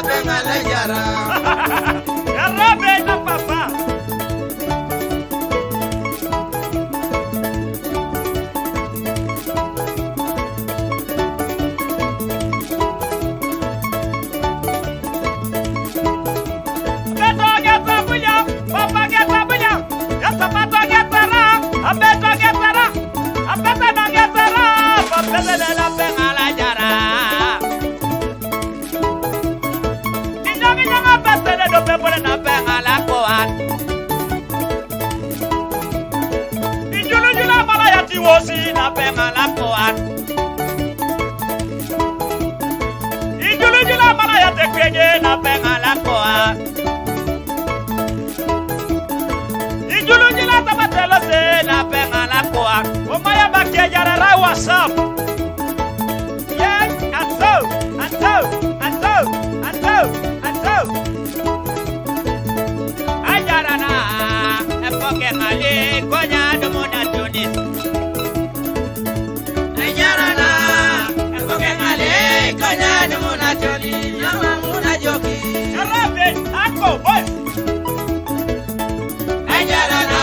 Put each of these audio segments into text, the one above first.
pengala jara. Yarabe na papa. Beto geta bunya, papa geta bunya. Ya sapato getara, abeto getara. Abeta na getara, papa na pengala jara. Do pepole na pengala koan. Injulu jula malaya tiwosi na pengala koan. Injulu jula malaya tekwenye na pengala koan. Injulu jula tabatelo se na pengala koan. Omaya bakia jarara WhatsApp. Yes, and so. Ngale konya domona tunis. Ajarana, epoke ngale konya domona tunis. Yama muna joki. Yarabe, ako boy. Ajarana,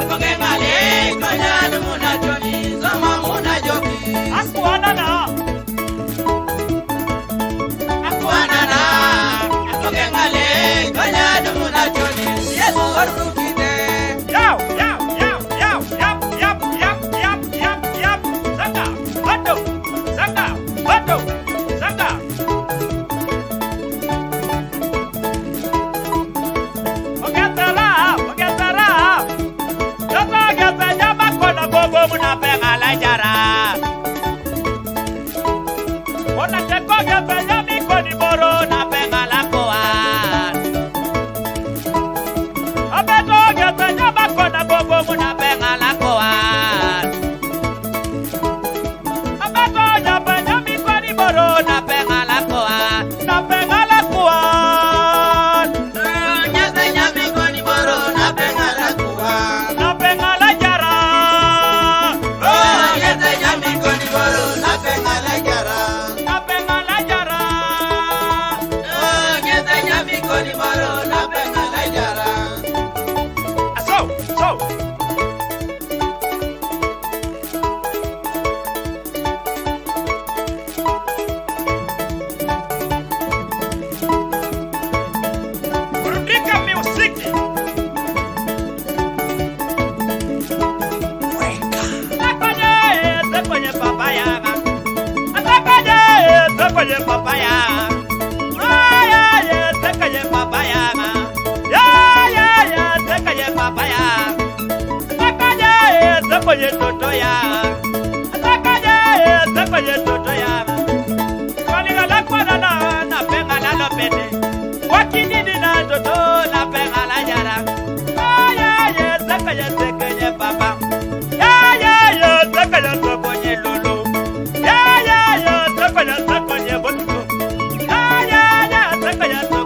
epoke ngale konya domona tunis. Yama muna joki. Aku anana. Epoke ngale konya domona tunis. Yesu waruki. Zanga. Ogetara. Jota geta jama kona bobo muna pengala jara. Ona teko geta jami koni boro na pengala koan. Abeto geta jama kona bobo muna pengala koan. Abeto jama jami koni boro na pengala koan. Na pengala koan. Nyasa nyami koni boro na pengala koan. Na pengala jara. Nyasa nyami koni boro na pengala jara. Na pengala jara. Nyasa nyami koni boro na pengala jara. So. Burudika muziki. Kwenye papaya. Kwenye papaya. Kwenye papaya. Kwenye papaya. Kwenye toto ya. Kwenye toto ya. Kwani ngala kwa na pengala lopete. Wakinini na toto na pengala jara. Kwenye papa. Kwenye lulu. Kwenye botuko.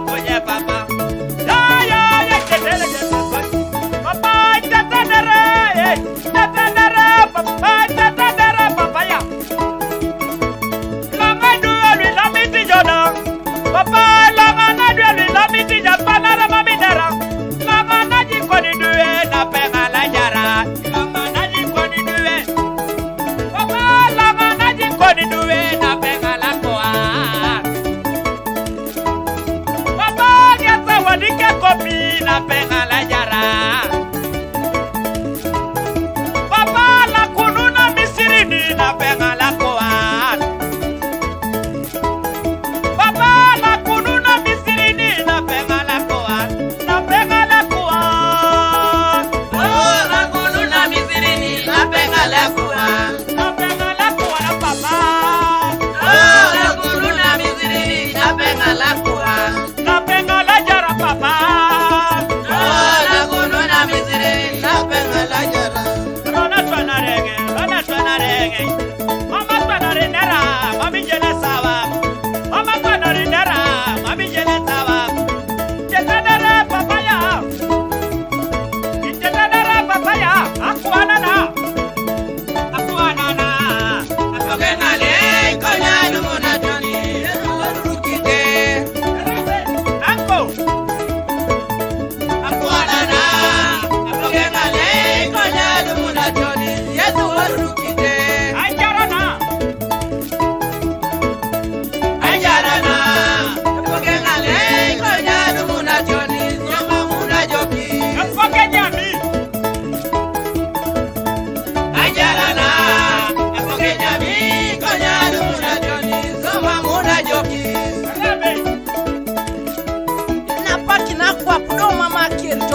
Kwenye papa. Papa, papaya. Langa duelu la miti joda. Papa, langa na duelu la miti japa na mami.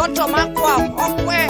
moto makwa okwe